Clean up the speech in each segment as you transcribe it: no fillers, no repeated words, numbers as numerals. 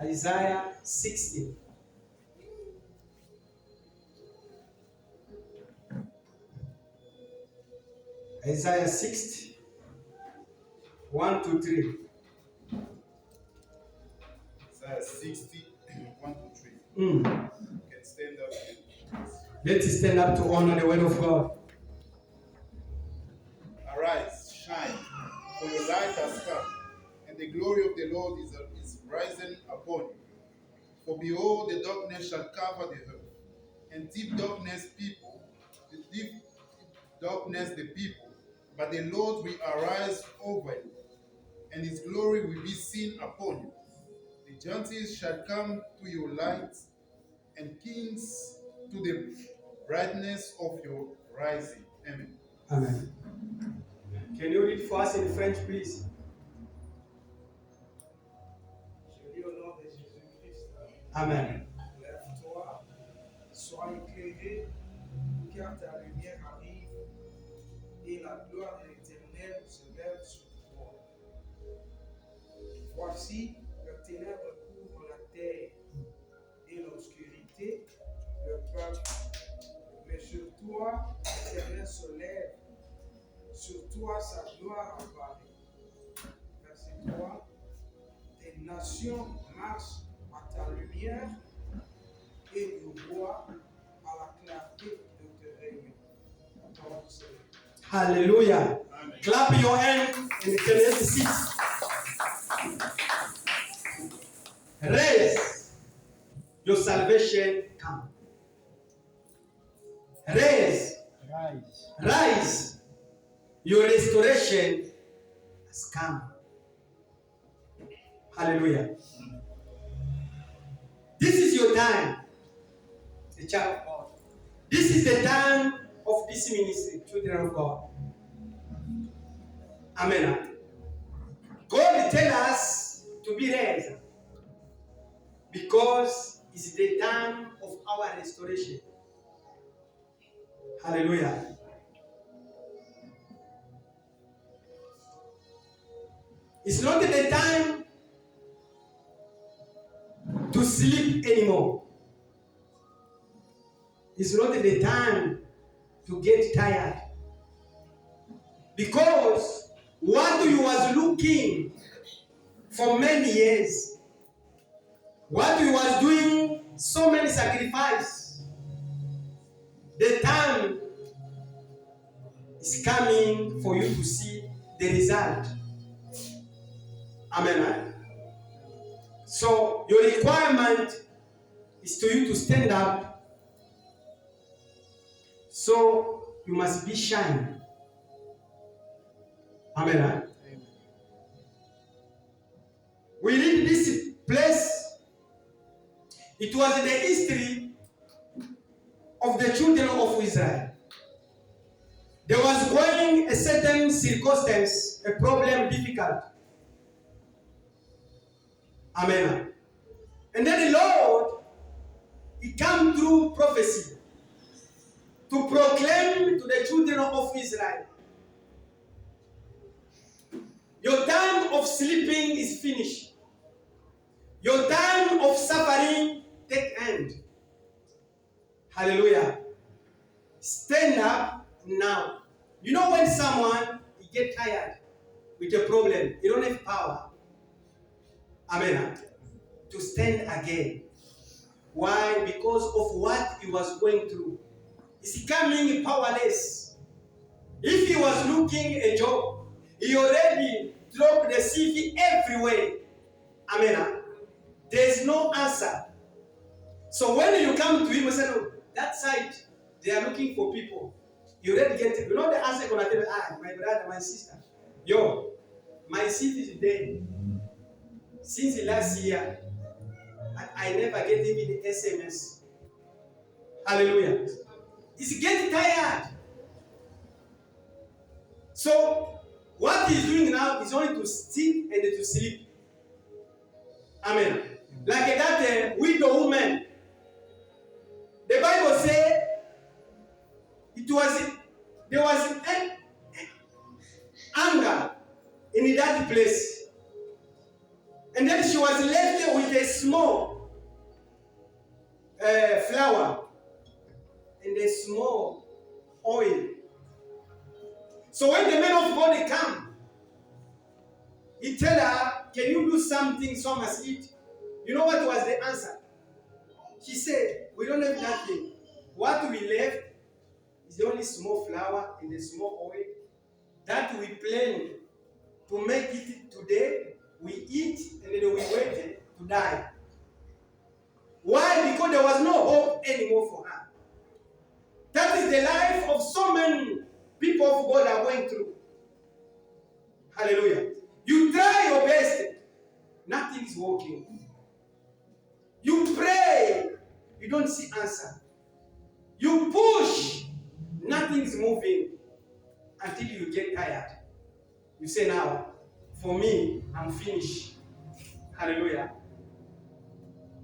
Isaiah 60. Isaiah 60, 1 to 3. Isaiah 60, 1 to 3. Mm. You can stand up. Let's stand up to honor the word of God. Arise, shine, for your light has come, and the glory of the Lord is risen upon you. For behold, the darkness shall cover the earth, and deep darkness the people. But the Lord will arise over you, and his glory will be seen upon you. The Gentiles shall come to your light, and kings to the brightness of your rising. Amen. Amen. Can you read for us in French, please? Je lis au nom de Jésus-Christ. Amen. Lève-toi, sois éclairé, car ta lumière arrive et la gloire de l'Éternel se lève sur toi. Voici, le ténèbre couvre la terre et l'obscurité le peuple. Mais sur toi, l'Éternel se lève, sur toi sa gloire apparaît. Verset 3. Des nations marchent à ta lumière et nous voient à la clarté de tes rayons. Parole du Seigneur. Hallelujah. Amen. Clap your hands and can have a seat. Raise your salvation come. Rise. Your restoration has come. Hallelujah. This is your time, the child of God. This is the time of this ministry, children of God. Amen. God tells us to be raised because it's the time of our restoration. Hallelujah. It's not the time to sleep anymore. It's not the time to get tired. Because what you was looking for many years, what you was doing so many sacrifices, the time is coming for you to see the result. Amen. So your requirement is to you to stand up. So you must be shining. Amen. We read this place. It was the history of the children of Israel. There was going a certain circumstance, a problem difficult. Amen. And then the Lord, He came through prophecy to proclaim to the children of Israel, your time of sleeping is finished. Your time of suffering take end. Hallelujah. Stand up now. You know when someone get tired with a problem, you don't have power. Amen. To stand again. Why? Because of what he was going through. He's becoming powerless. If he was looking a job, he already dropped the CV everywhere. Amen. There's no answer. So when you come to him and say, no, that side, they are looking for people. You already get it. You know the answer gonna tell you, my brother, my sister. Yo, my CV is dead. Since the last year, I never get even the SMS. Hallelujah. He's getting tired. So what he's doing now is only to sit and to sleep. Amen. Like that widow woman. The Bible says there was anger in that place. And then then she was left with a small flour and a small oil. So when the man of God come, he tell her, can you do something so I must eat? You know what was the answer? She said, we don't have nothing. What we left is only small flour and a small oil that we plan to make it today. We eat and then we wait to die. Why? Because there was no hope anymore for her. That is the life of so many people of God are going through. Hallelujah. You try your best, nothing is working. You pray, you don't see answer. You push, nothing is moving until you get tired. You say, now, for me, I'm finished. Hallelujah.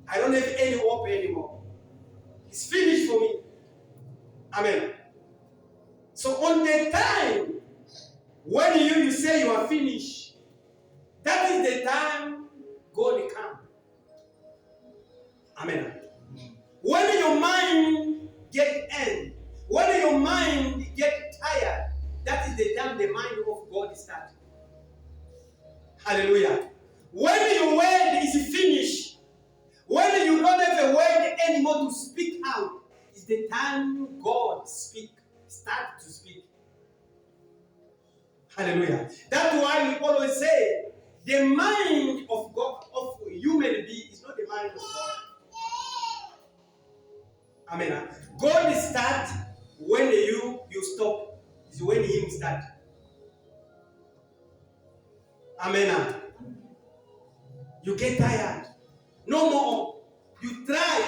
I don't have any hope anymore. It's finished for me. Amen. So on the time when you say you are finished, that is the time God will come. Amen. When your mind get end, when your mind get tired, that is the time the mind of God starts. Hallelujah. When your word is finished, when you don't have a word anymore to speak out, is the time God start to speak. Hallelujah. That's why we always say the mind of God, of human being, is not the mind of God. Amen. God start when you stop. Is when Him start. Amen. You get tired. No more. You try.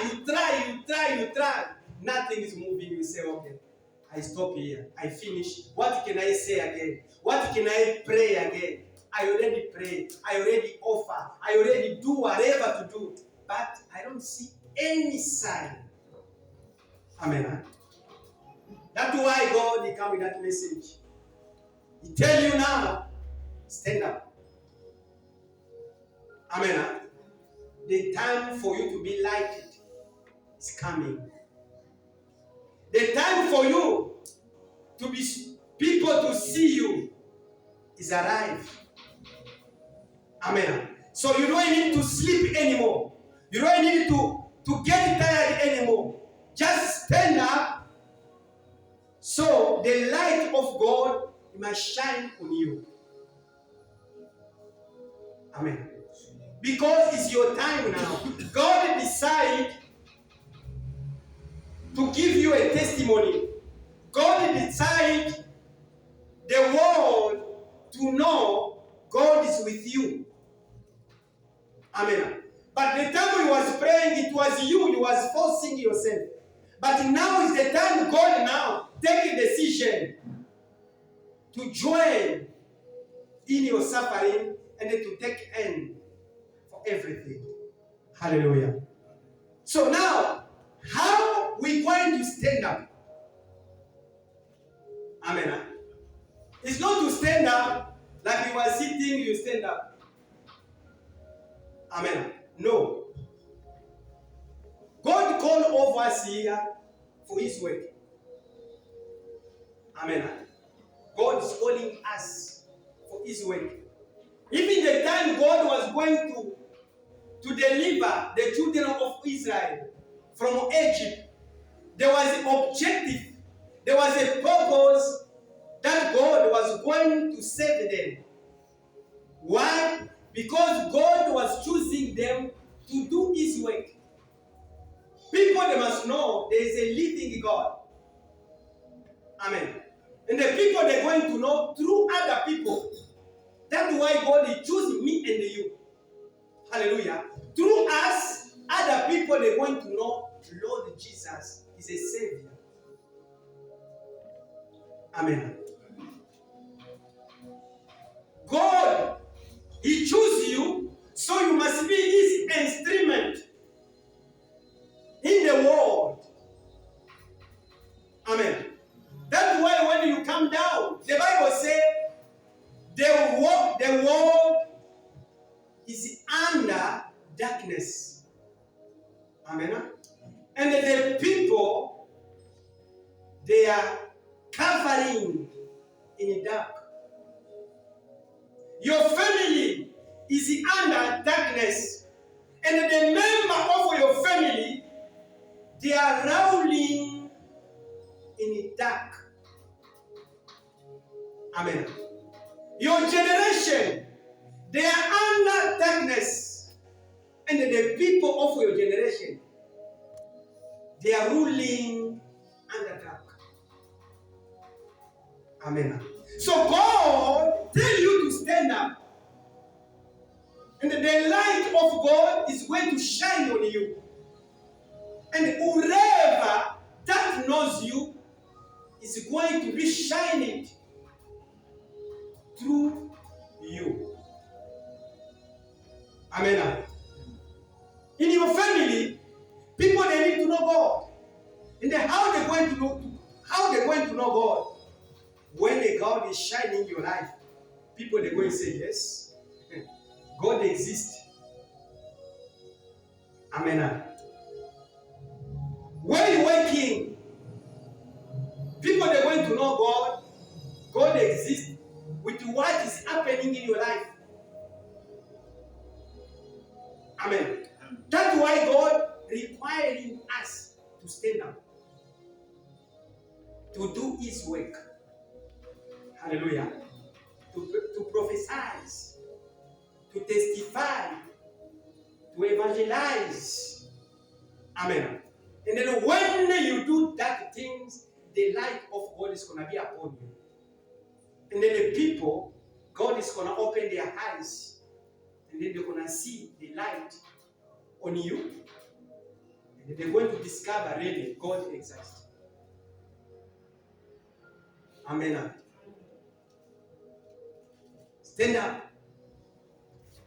Nothing is moving. You say, okay, I stop here. I finish. What can I say again? What can I pray again? I already pray. I already offer. I already do whatever to do. But I don't see any sign. Amen. That's why God will come with that message. He tell you now, stand up. Amen. The time for you to be lighted is coming. The time for you to be people to see you is arrived. Amen. So you don't need to sleep anymore. You don't need to get tired anymore. Just stand up so the light of God must shine on you. Amen. Because it's your time now. God decided to give you a testimony. God decided the world to know God is with you. Amen. But the time you was praying, it was you was forcing yourself. But now is the time God now take a decision to join in your suffering and to take end for everything. Hallelujah. So now, how we going to stand up? Amen. It's not to stand up like you are sitting, you stand up. Amen. No. God called all of us here for His work. Amen. God is calling us for His work. Even the time God was going to deliver the children of Israel from Egypt, there was an objective, there was a purpose that God was going to save them. Why? Because God was choosing them to do His work. People, they must know there is a living God. Amen. And the people, they're going to know through other people. That's why God is choosing me and you. Hallelujah. Through us, other people, they're going to know Lord Jesus is a Savior. Amen. God, He chose you, so you must be His instrument in the world. Amen. That's why when you come down, the Bible says the world is under darkness. Amen. And the people, they are covering in the dark. Your family is under darkness. And the member of your family, they are rolling in the dark. Amen. Your generation, they are under darkness. And the people of your generation, they are ruling under dark. Amen. So God tell you to stand up. And the light of God is going to shine on you. And whoever that knows you is going to be shining through you. Amen. In your family, people, they need to know God. And how they're going to know God? When the God is shining in your life, people, they're going to say, yes, God exists. Amen. When you're working, people, they're going to know God. God exists with what is happening in your life. Amen. That's why God requiring us to stand up, to do His work. Hallelujah. To prophesy, to testify, to evangelize. Amen. And then when you do that things, the light of God is going to be upon you. And then the people, God is going to open their eyes. And then they're going to see the light on you. And they're going to discover really God exists. Amen. Stand up.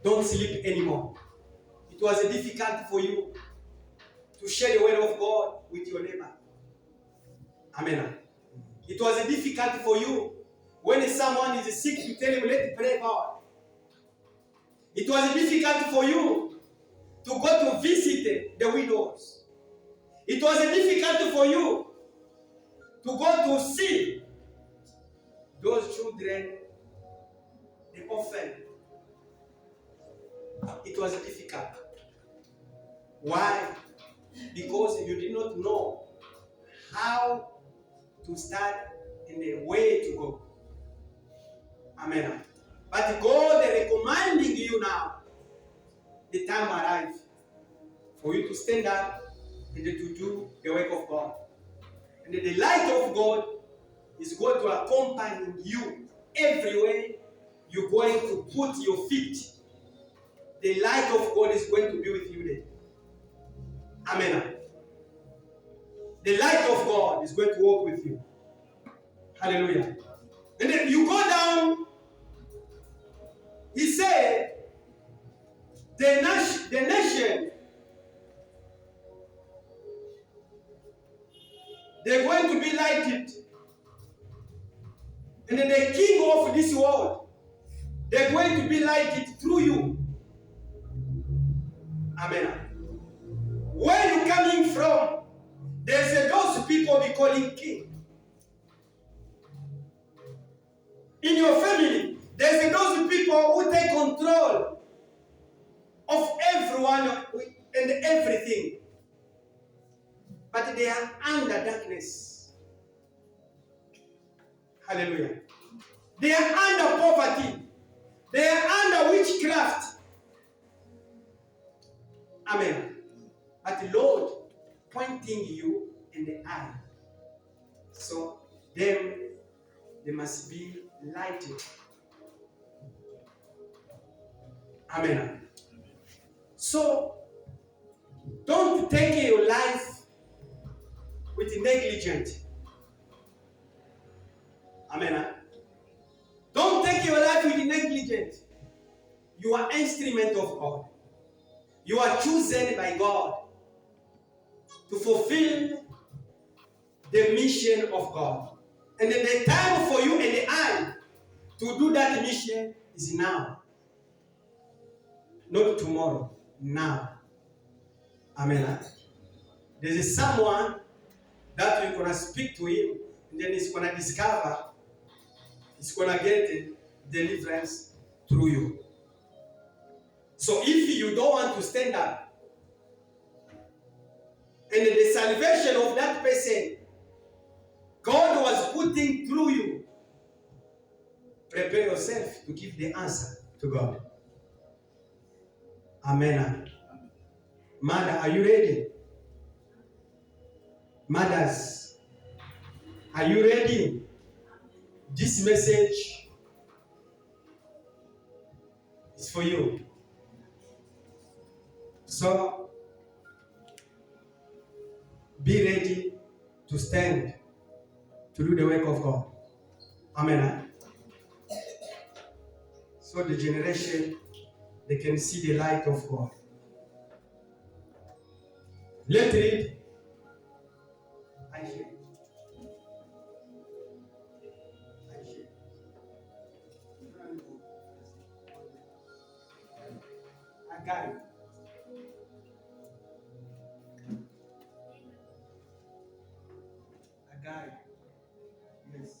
Don't sleep anymore. It was difficult for you to share the word of God with your neighbor. Amen. It was difficult for you when someone is sick to tell him, let's pray God. It was difficult for you to go to visit the widows. It was difficult for you to go to see those children, the orphan. It was difficult. Why? Because you did not know how to start in the way to go. Amen. But God is recommending you now, the time arrived for you to stand up and to do the work of God. And the light of God is going to accompany you everywhere you're going to put your feet. The light of God is going to be with you there. Amen. The light of God is going to walk with you. Hallelujah. And then you go down. He said, the nation, they're going to be lighted. And then the king of this world, they're going to be lighted through you. Amen. Where you coming from, there's those people we calling king. In your family, there's those people who take control of everyone and everything. But they are under darkness. Hallelujah. They are under poverty. They are under witchcraft. Amen. But the Lord pointing you in the eye. So they must be lighted. Amen. So don't take your life with negligence. Amen. Don't take your life with negligence. You are instrument of God. You are chosen by God to fulfill the mission of God. And the time for you and I to do that mission is now, not tomorrow. now. Amen. There is someone that you're going to speak to him, and then he's going to discover, he's going to get deliverance through you. So if you don't want to stand up, and the salvation of that person, God was putting through you, prepare yourself to give the answer to God. Amen. Mother, are you ready? Mothers, are you ready? This message is for you. So, be ready to stand to do the work of God. Amen. So the generation, they can see the light of God. Let's read. Agai. Agai. Yes.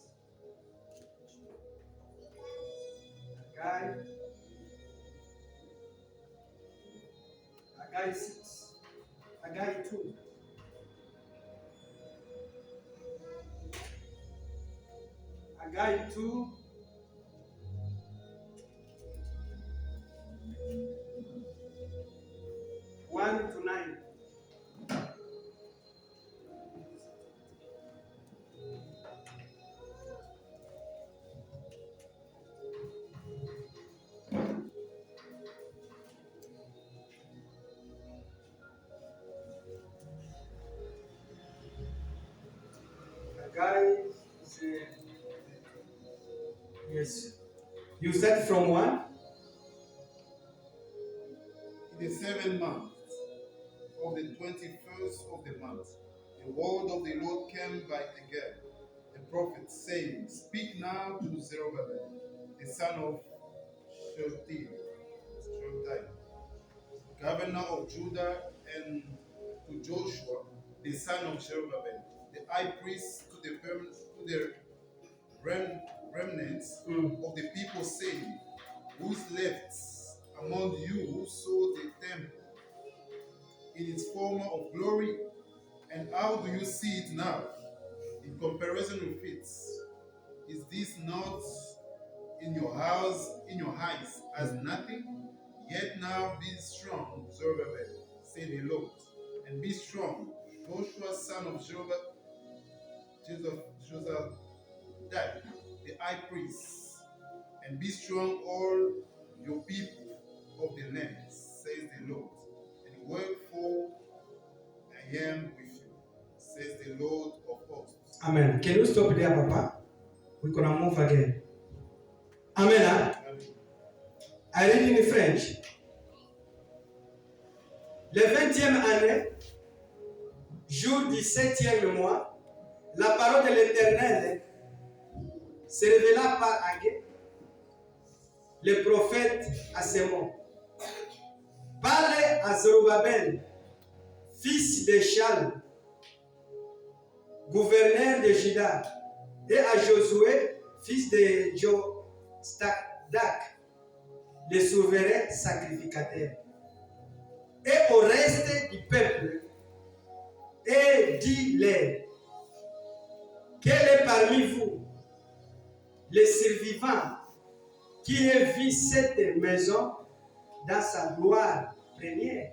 Agai. Agai 6. Agai 2. Agai 2. One to 9. Agai is yes. You start from 1. In the 7th month of the 21st of the month, the word of the Lord came by Agag, the prophet, saying, Speak now to Zerubbabel, the son of Shealtiel, governor of Judah, and to Joshua, the son of Zerubbabel, the high priest, to the remnants of the people, saying, Who's left among you who saw the temple in its former of glory? And how do you see it now? In comparison with it, is this not in your eyes as nothing? Yet now be strong, Zerubbabel, say the Lord, and be strong, Joshua, son of Jozadak, the high priest, and be strong, all your people of the land, says the Lord, and wherefore I am with you, says the Lord of hosts. Amen. Can you stop there, Papa? We're going to move again. Amen. I read in French. Le 20e année, jour du 7e mois, la parole de l'Éternel se révéla par Agé, le prophète, à ces mots. Parlez à Zerubbabel, fils de Shal, gouverneur de Juda, et à Josué, fils de Jostadak, le souverain sacrificateur, et au reste du peuple, et dis-leur, quel est parmi vous le survivant qui ait vu cette maison dans sa gloire première?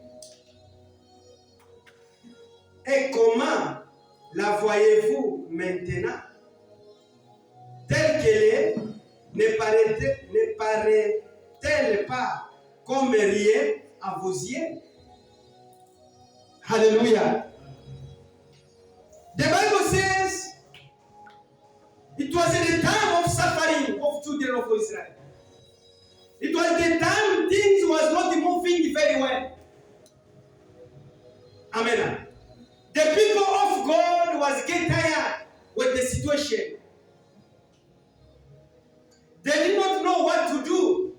Et comment la voyez-vous maintenant? Telle qu'elle est, ne paraît-elle pas comme rien à vos yeux? Hallelujah. The Bible says it was in the time of suffering of children of Israel. It was the time things was not moving very well. Amen. The people of God was getting tired with the situation. They did not know what to do,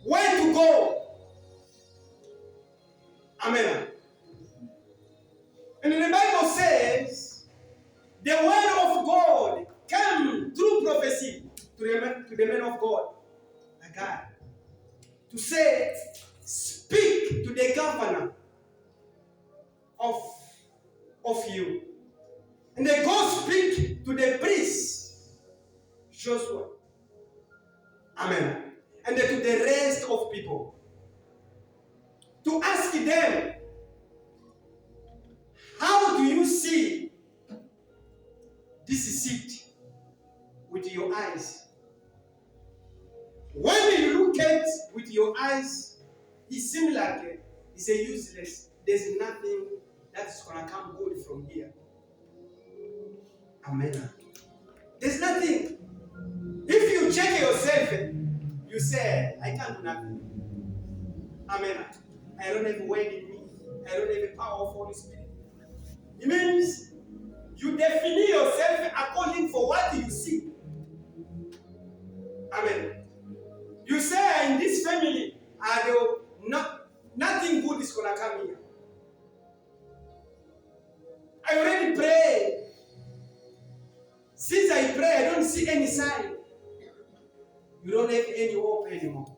where to go. Amen. And the Bible says, the word of God came through prophecy to the man of God, a guy, to say, speak to the governor of you. And they go speak to the priest, Joshua. Amen. And then to the rest of people. To ask them, how do you see this seed with your eyes? When you look at with your eyes, it seems like it's a useless. There's nothing that's going to come good from here. Amen. There's nothing. If you check yourself, you say, I can't do nothing. Amen. I don't have word in me. I don't have the power of Holy Spirit. It means you define yourself according for what you see. Amen. You say in this family, nothing good is going to come here. I already prayed. Since I pray, I don't see any sign. You don't have any hope anymore.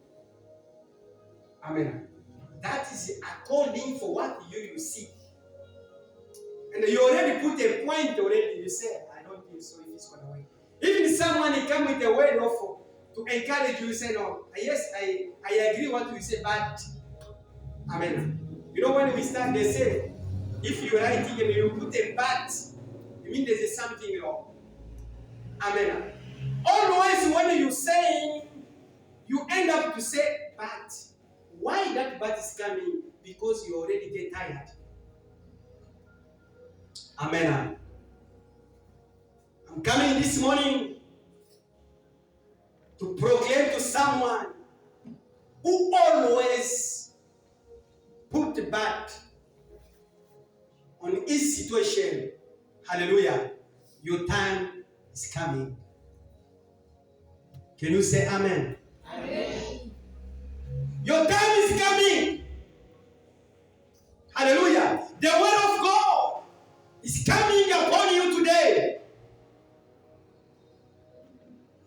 Amen. That is according for what you see. And you already put a point already. You say, I don't think so if it's going to work. Even someone come with a word of to encourage you, you say, no, yes, I agree what you say, but amen. You know when we start, they say, if you write it and you put a but, it means there's something wrong. Amen. Always when you say, you end up to say, but. Why that but is coming? Because you already get tired. Amen. I'm coming this morning to proclaim to someone who always put the bat on his situation. Hallelujah. Your time is coming. Can you say amen? Amen. Your time is coming. Hallelujah. The word of God is coming upon you today.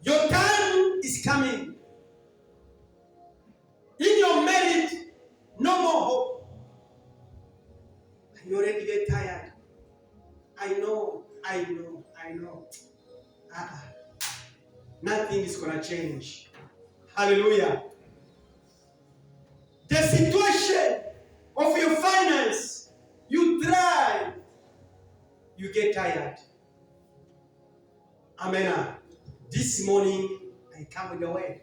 Your time is coming. In your marriage, no more hope. You already get tired. I know. Nothing is going to change. Hallelujah. The situation of your finance, you try, you get tired. Amen. This morning, I come with a word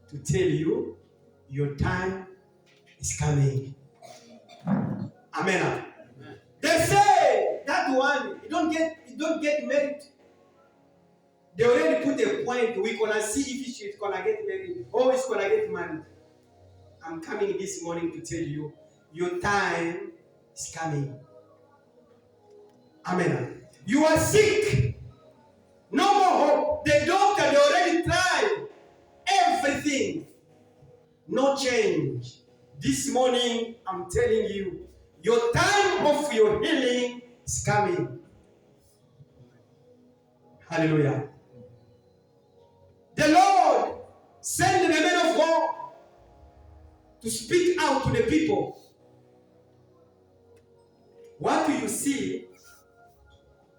to tell you your time is coming. Amen. They say that one, you don't get married. They already put a point. We're gonna see if she's gonna get married or he's gonna get married. I'm coming this morning to tell you your time is coming. Amen. You are sick. No more hope. The doctor, they already tried everything. No change. This morning, I'm telling you, your time of your healing is coming. Hallelujah. The Lord sent the man of God to speak out to the people. What do you see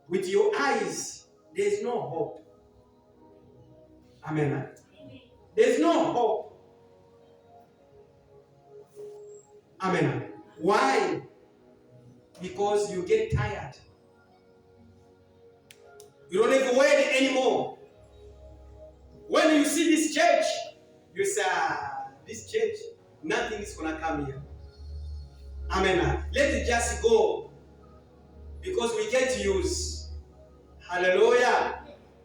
with your eyes? There's no hope. Amen. There's no hope. Amen. Why? Because you get tired. You don't have a word anymore. When you see this church, you say, this church, nothing is going to come here. Amen. Let it just go. Because we get used. Hallelujah.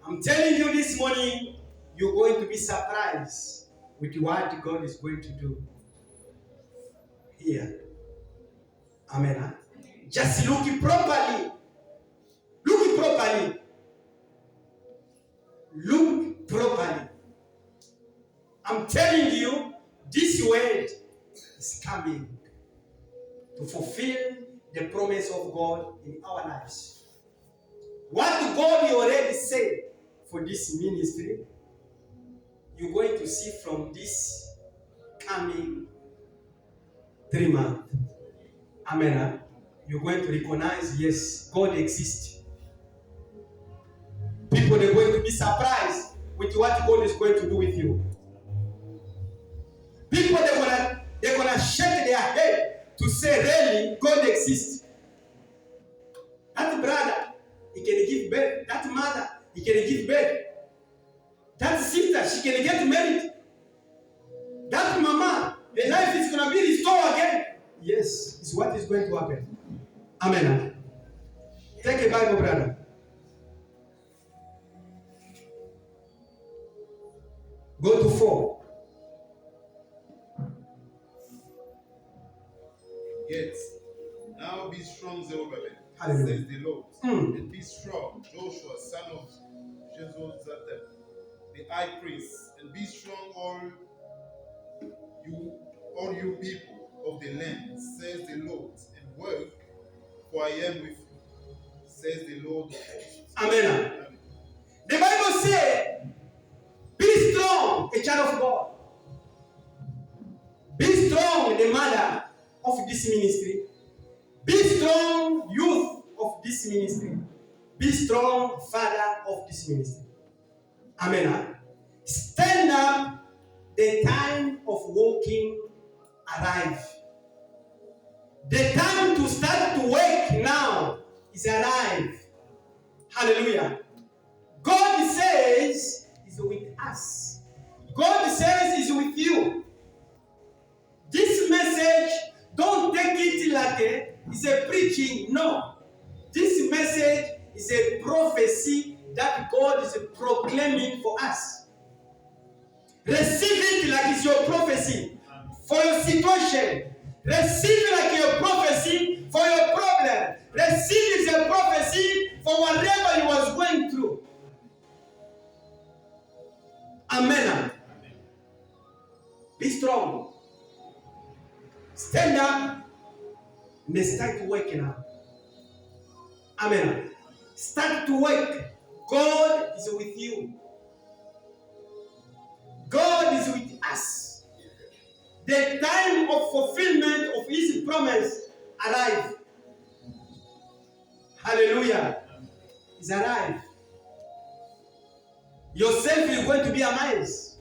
I'm telling you this morning, you're going to be surprised with what God is going to do here. Amen. Just look properly. Look properly. Look properly. I'm telling you, this word is coming. to fulfill the promise of God in our lives. What God already said for this ministry, you're going to see from this coming 3 months. Amen. You're going to recognize, yes, God exists. People are going to be surprised with what God is going to do with you. People they're gonna shake their head to say, really, God exists. That brother, he can give birth. That mother, he can give birth. That sister, she can get married. That mama, the life is gonna be restored again. Yes, it's what is going to happen. Amen. Take a Bible, brother. Go to 4. Yet, now be strong, Zerubbabel, Hallelujah. says the Lord, and be strong, Joshua, son of Jehozadak, the high priest, and be strong, all you people of the land, says the Lord, and work, for I am with you, says the Lord of hosts. Amen. Amen. The Bible says, be strong, a child of God. Be strong, the mother of this ministry. Be strong, youth of this ministry. Be strong, father of this ministry. Amen. Stand up, the time of walking arrive. The time to start to work now is arrived. Hallelujah. God says He's with us. God says He's with you. This message, don't take it like it's a preaching. No. This message is a prophecy that God is proclaiming for us. Receive it like it's your prophecy for your situation. Receive it like your prophecy for your problem. Receive it as a prophecy for whatever you was going through. Amen. Be strong. Stand up and start to work now. Amen. Start to work. God is with you. God is with us. The time of fulfillment of His promise arrived. Hallelujah. It's arrived. Yourself is going to be amazed.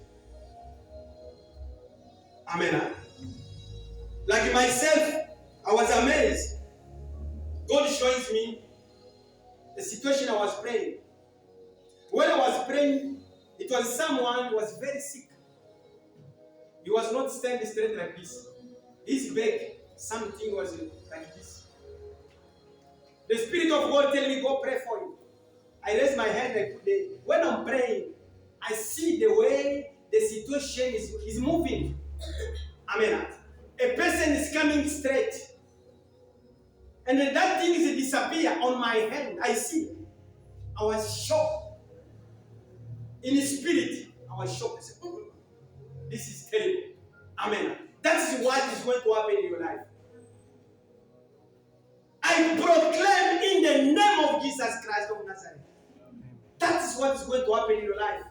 Amen. Like myself, I was amazed. God shows me the situation I was praying. When I was praying, it was someone who was very sick. He was not standing straight like this. His back, something was like this. The Spirit of God tell me, go pray for him. I raise my hand and when I'm praying, I see the way the situation is moving. Amen. A person is coming straight. And then that thing is disappear on my hand. I see. I was shocked. In the spirit, I was shocked. I said, this is terrible. Amen. That is what is going to happen in your life. I proclaim in the name of Jesus Christ of Nazareth. That is what is going to happen in your life.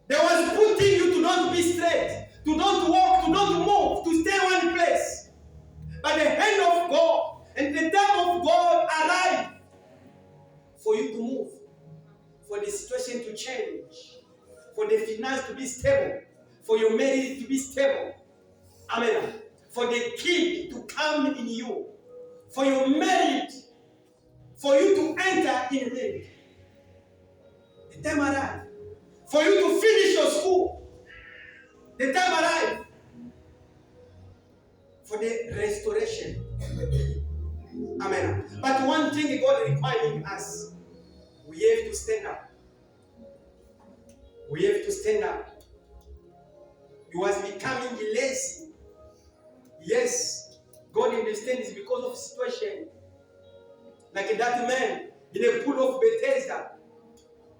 They was putting you to not be straight, to not walk, to not move, to stay one place. But the hand of God and the time of God arrived for you to move, for the situation to change, for the finance to be stable, for your marriage to be stable. Amen. For the kid to come in you, for your marriage, for you to enter in marriage. The time arrived. For you to finish your school. The time arrived. For the restoration. Amen. But one thing God is requiring us, we have to stand up. We have to stand up. You was becoming lazy. Yes, God understands it's because of situation. Like that man in the pool of Bethesda.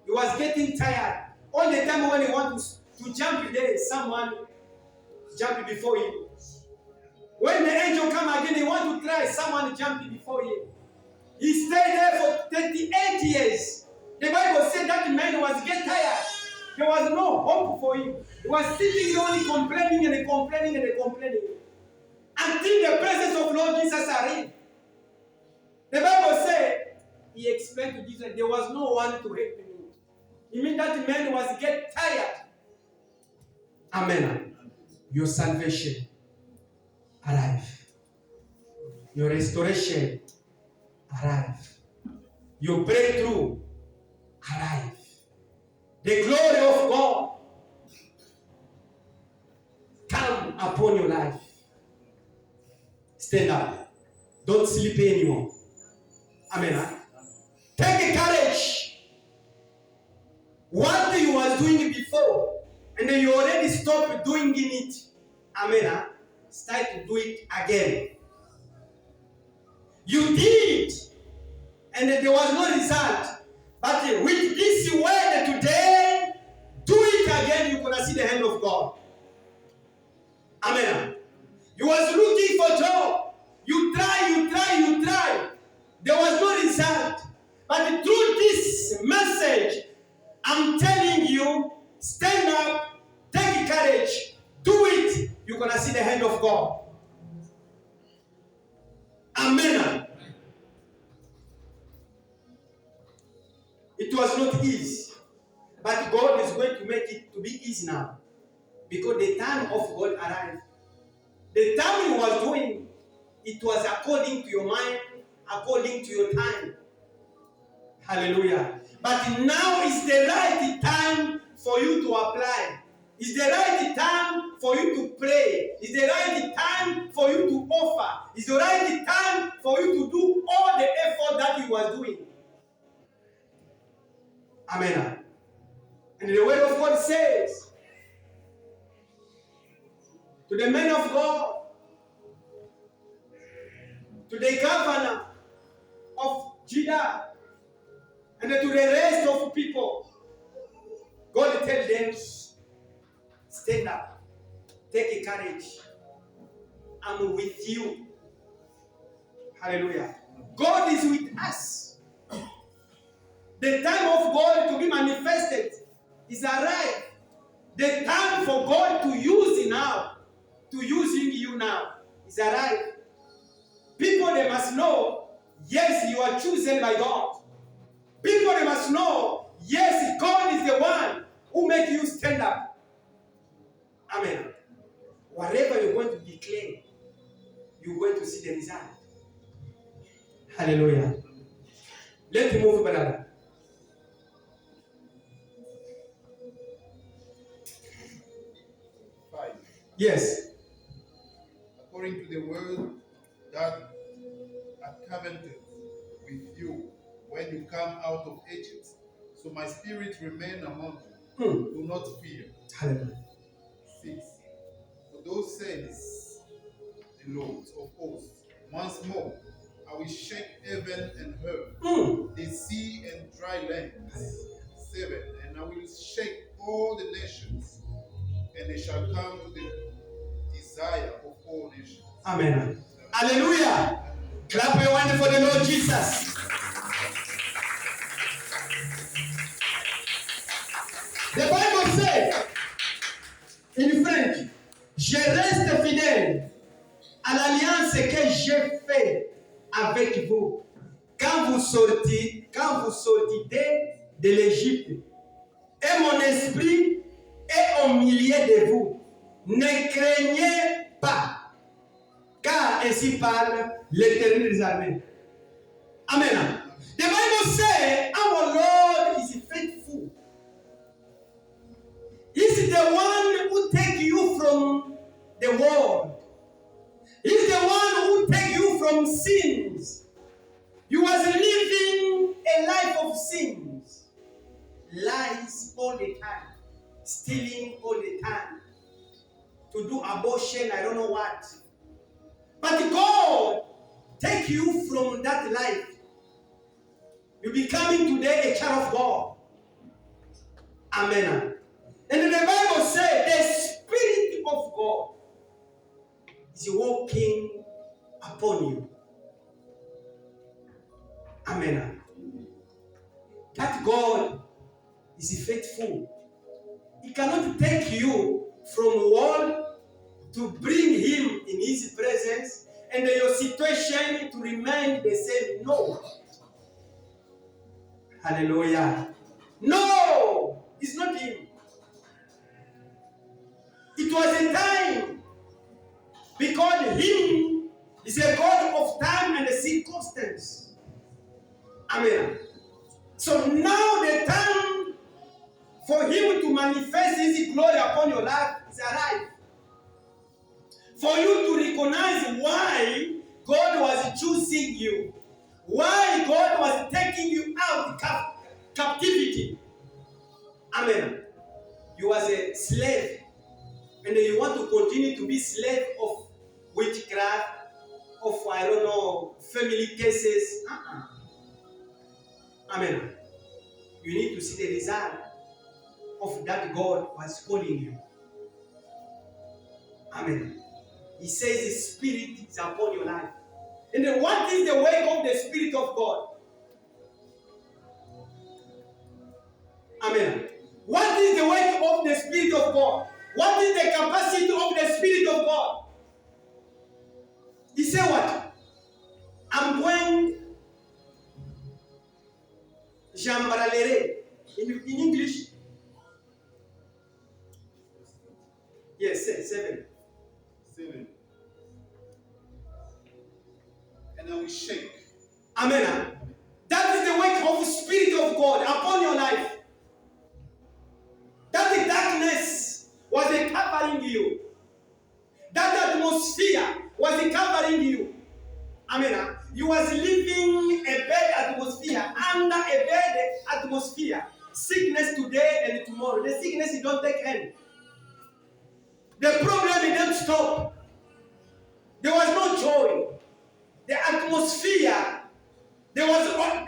He was getting tired. All the time when he wanted to jump there, someone jumped before him. When the angel come again, he want to try someone jumping before him. He stayed there for 38 years. The Bible said that man was getting tired. There was no hope for him. He was sitting only complaining and complaining and complaining. Until the presence of Lord Jesus arrived. The Bible said, he explained to Jesus, there was no one to help me. It means that man was getting tired. Amen. Your salvation arrive. Your restoration arrive. Your breakthrough arrive. The glory of God come upon your life. Stand up. Don't sleep anymore. Amen. Take courage. What you was doing before, and then you already stopped doing it. Amen. Start to do it again. You did, and there was no result. But with this word today, do it again, you're going to see the hand of God. Amen. You was looking for job. You try. There was no result. But through this message, I'm telling you, stand up, take courage, do it. You're going to see the hand of God. Amen. It was not easy. But God is going to make it to be easy now. Because the time of God arrived. The time you was doing, it was according to your mind, according to your time. Hallelujah. But now is the right time for you to apply. It's the right time for you to pray. It's the right time for you to offer. It's the right time for you to do all the effort that you was doing. Amen. And the word of God says, to the men of God, to the governor of Judah, and to the rest of people, God tells them, stand up, take courage, I'm with you. Hallelujah. God is with us. The time of God to be manifested is arrived. The time for God to use now, to using you now, is arrived. People, they must know, yes, you are chosen by God. People, they must know, yes, God is the one who makes you stand up. Amen. Whatever you're going to declare, you're going to see the result. Hallelujah. Let's move, brother. Yes. According to the word that I covenanted with you when you come out of Egypt. So my spirit remain among you. Do not fear. Hallelujah. 6. For those says the Lord of hosts, once more I will shake heaven and earth, the sea and dry lands. 7. And I will shake all the nations, and they shall come to the desire of all nations. Amen. Hallelujah. Clap your hand for the Lord Jesus. The Bible says in French, je reste fidèle à l'alliance que j'ai faite avec vous quand vous sortez de l'Égypte. Et mon esprit est au milieu de vous. Ne craignez pas, car ainsi parle l'Éternel des armées. Amen. The Bible says our Lord is faithful. He's the one who takes you from the world. He's the one who takes you from sins. You was living a life of sins. Lies all the time. Stealing all the time. To do abortion, I don't know what. But God take you from that life. You're becoming today a child of God. Amen. And the Bible says the Spirit of God is walking upon you. Amen. That God is faithful. He cannot take you from world to bring him in his presence and your situation to remain the same. No. Hallelujah. No, it's not him. It was a time because him is a God of time and circumstance. Amen. So now the time for him to manifest his glory upon your life is arrived. For you to recognize why God was choosing you, why God was taking you out of captivity. Amen. You was a slave, and you want to continue to be slave of witchcraft, of family cases. Amen. You need to see the result of that God was calling you. Amen. He says the Spirit is upon your life. And then what is the work of the Spirit of God? Amen. What is the work of the Spirit of God? What is the capacity of the Spirit of God? He said what? I'm going jambralere. In English? Yes, 7. 7. And I will shake. Amen. That is the work of the Spirit of God upon your life. That the darkness was covering you. That atmosphere was covering you. Amen. You was living a bad atmosphere, under a bad atmosphere. Sickness today and tomorrow. The sickness it don't take end. The problem it don't stop. There was no joy. The atmosphere, there was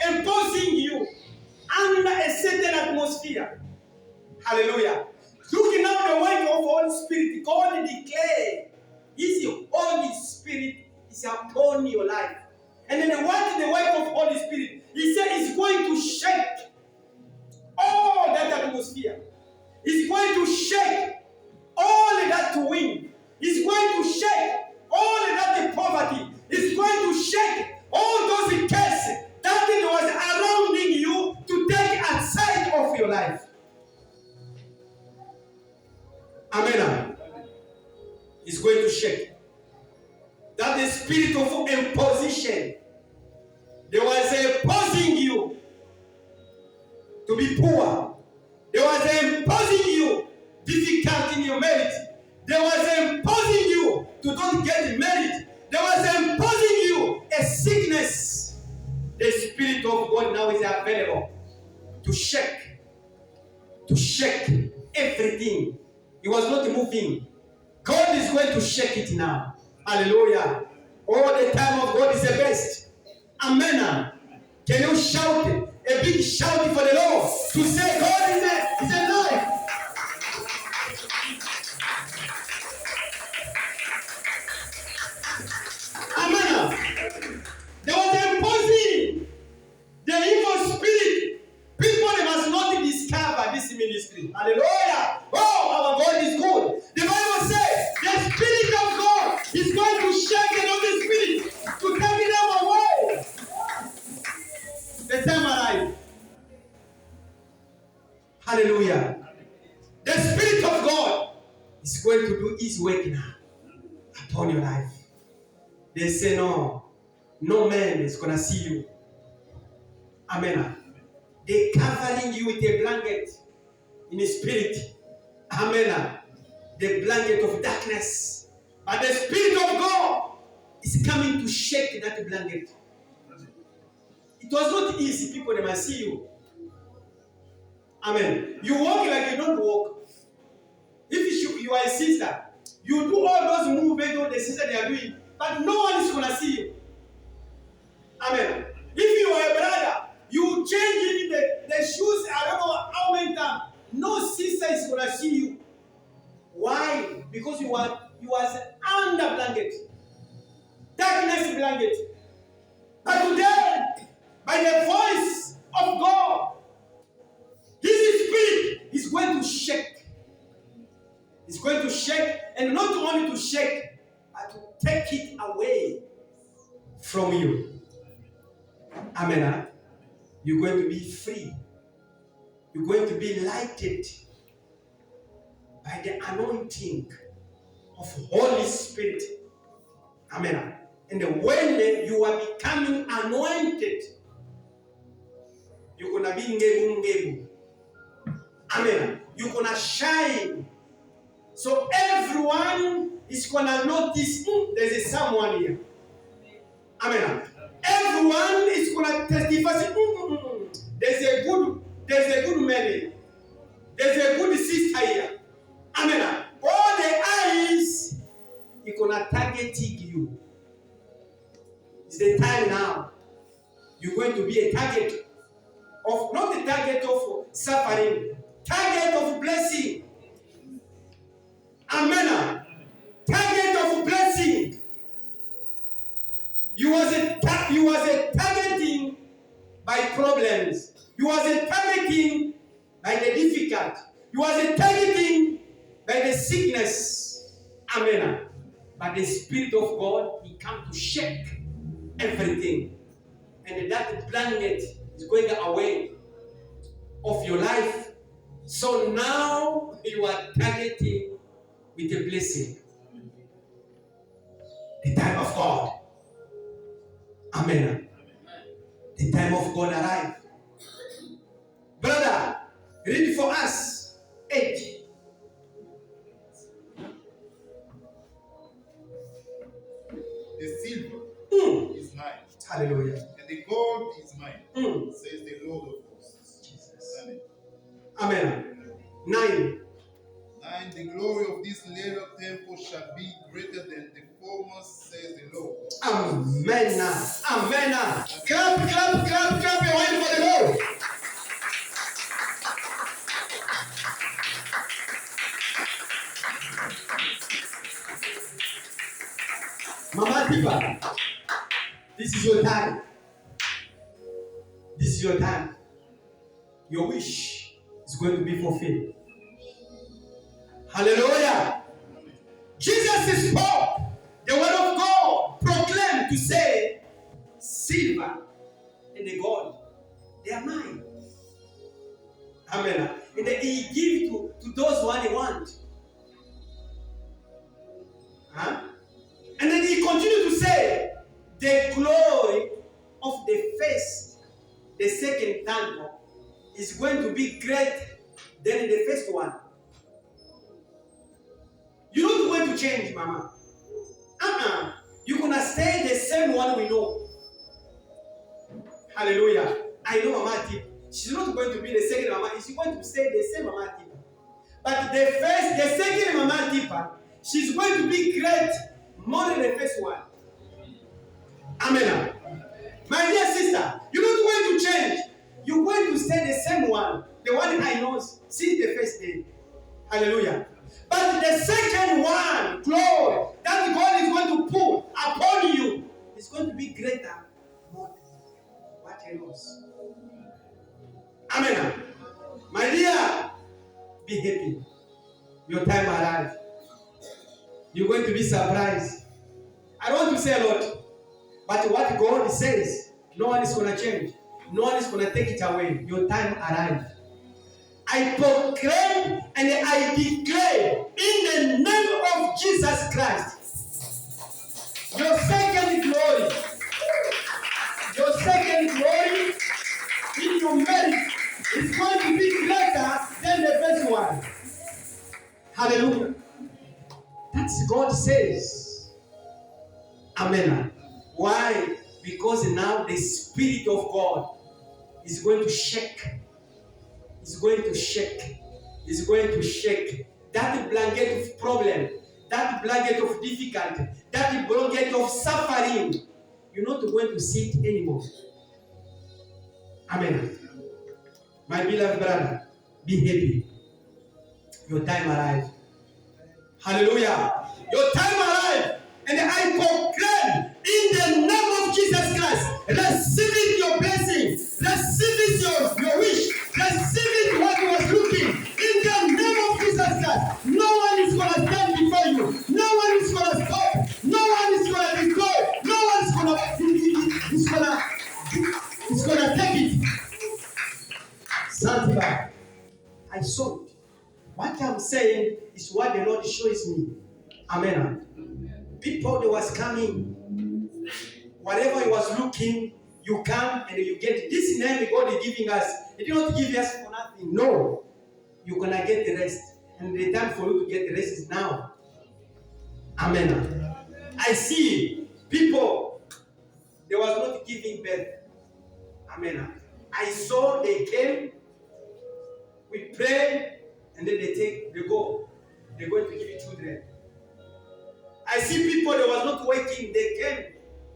imposing you under a certain atmosphere. Hallelujah. Looking at the work of Holy Spirit, God declared His Holy Spirit is upon your life. And then what is the work of Holy Spirit? He said it's going to shake all that atmosphere. It's going to shake all that wind. It's going to shake all that poverty. It's going to shake all those cases that was surrounding you to take outside of your life. Amen. It's going to shake. That the spirit of imposition. There was imposing you to be poor. There was imposing you difficult in your marriage. There was imposing you to don't get married. There was imposing you a sickness. The Spirit of God now is available to shake everything. It was not moving. God is going to shake it now. Hallelujah. All the time of God is the best. Amen. Can you shout a big shout for the Lord to say God is alive? Amen. There was imposing the evil spirit. People must not discover this ministry. Hallelujah. Oh, our God is good. The Bible says the Spirit of God is going to shake another spirit to take them away. The time arrived. Hallelujah. The Spirit of God is going to do His work now upon your life. They say no man is going to see you. Amen. They covering you with a blanket in the spirit. Amen. The blanket of darkness. But the Spirit of God is coming to shake that blanket. It was not easy. People, they must see you. Amen. You walk like you don't walk. If you are a sister, you do all those movements all the sister they are doing, but no one is going to see you. Amen. If you are a brother, you change in the shoes, I don't know how many times. No sister is going to see you. Why? Because you was under blanket. blanket. But today, by the voice of God, His Spirit is going to shake. He's going to shake, and not only to shake, but to take it away from you. Amen. You're going to be free. You're going to be lighted by the anointing of Holy Spirit. Amen. And when you are becoming anointed, you're going to be ngebu. Amen. You're going to shine. So everyone is going to notice there's someone here. Amen. Everyone is going to testify. There's a good man here. There's a good sister here. Amen. All the eyes are going to target you. It's the time now. You're going to be a target of, not the target of suffering, target of blessing. Amen. Target of blessing. You was a targeting by problems. You was a targeting by the difficult. You was a targeting by the sickness. Amen. But the Spirit of God, He come to shake everything. And that blanket is going away of your life. So now you are targeting with a blessing. The time of God. Amen. The time of God arrived. Brother, read for us 8. The silver is mine. Hallelujah. And the gold is mine, says the Lord of hosts. Jesus. Amen. Amen. 9. 9. The glory of this latter temple shall be greater than the former, says the Lord. Amen. Amen. Clap your hand for the Lord. Mama Tifa, this is your time. This is your time. Your wish is going to be fulfilled. Hallelujah. Jesus spoke the word of God, proclaimed to say, silver and the gold, they are mine. Amen. And then He give to those one He want. Huh? And then He continue to say, the glory of the second temple is going to be great than the first one. You're not going to change, Mama. You're going to stay the same one we know. Hallelujah. I know Mama Tip. She's not going to be the second Mama. She's going to stay the same Mama Tip. But the second Mama Tipa, she's going to be great more than the first one. Amen. My dear sister, you're not going to change. You're going to stay the same one. The one I know since the first day. Hallelujah. But the second one, glory, that God is going to put upon you is going to be greater more than what he knows. Amen. My dear, be happy. Your time arrived. You're going to be surprised. I don't want to say a lot, but what God says, no one is going to change. No one is going to take it away. Your time arrived. I proclaim and I declare in the name of Jesus Christ, your second glory in your marriage is going to be greater than the first one. Hallelujah. That's God says. Amen. Why? Because now the Spirit of God is going to shake. It's going to shake. It's going to shake. That blanket of problem, that blanket of difficulty, that blanket of suffering, you're not going to see it anymore. Amen. My beloved brother, be happy. Your time arrived. Hallelujah. Your time arrived. And I proclaim in the name destroys me. Amen. People, they was coming. Whatever he was looking, you come and you get this name God is giving us. He did not give us for nothing. No. You're going to get the rest. And the time for you to get the rest is now. Amen. I see people, they was not giving birth. Amen. I saw they came, we prayed, and then they go. They're going to give you children. I see people, they was not waiting, they came.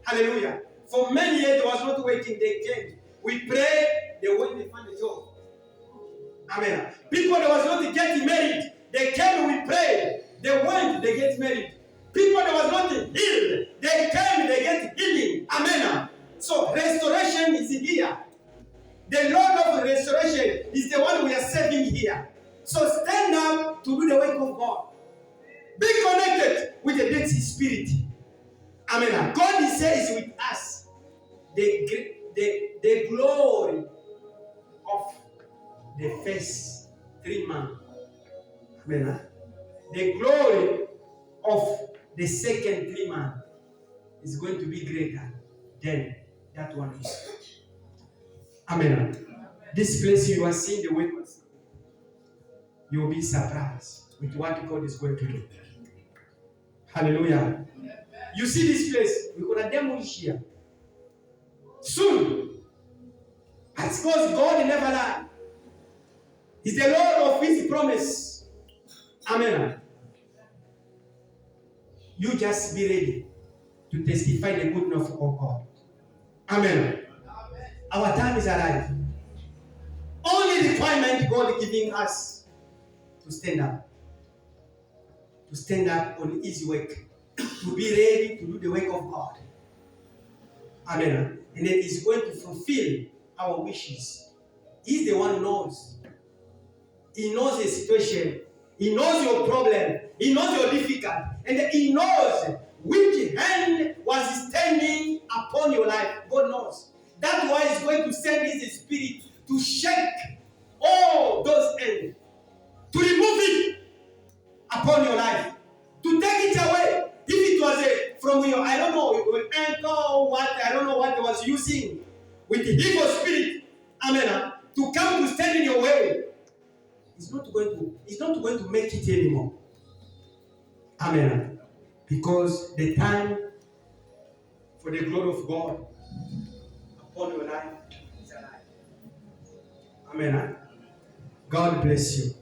Hallelujah. For many years, they was not waiting, they came. We prayed, they went, they found a job. Amen. People that was not getting married, they came, we prayed. They went, they get married. People that was not healed, they came, they get healing. Amen. So restoration is here. The Lord of restoration is the one we are serving here. So stand up to do the work of God. Be connected with the Dead Sea Spirit. Amen. God says with us the glory of the first 3 months. Amen. The glory of the second 3 months is going to be greater than that one is. Amen. This place you are seeing the way you will be surprised with what God is going to do. Hallelujah. You see this place, we're going to demolish here soon. That's because God never lies. He's the Lord of His promise. Amen. You just be ready to testify the goodness of God. Amen. Our time is arrived. Only requirement God is giving us to stand up. To stand up on His work. To be ready to do the work of God. Amen. And then He's going to fulfill our wishes. He's the one who knows. He knows the situation. He knows your problem. He knows your difficulty. And He knows which hand was standing upon your life. God knows. That's why He's going to send His Spirit to shake all those hands. To remove it upon your life. To take it away. If it was from your, I don't know, your ankle or what, I don't know what He was using with the evil spirit, amen, to come to stand in your way. He's not going to make it anymore. Amen. Because the time for the glory of God upon your life is alive. Amen. God bless you.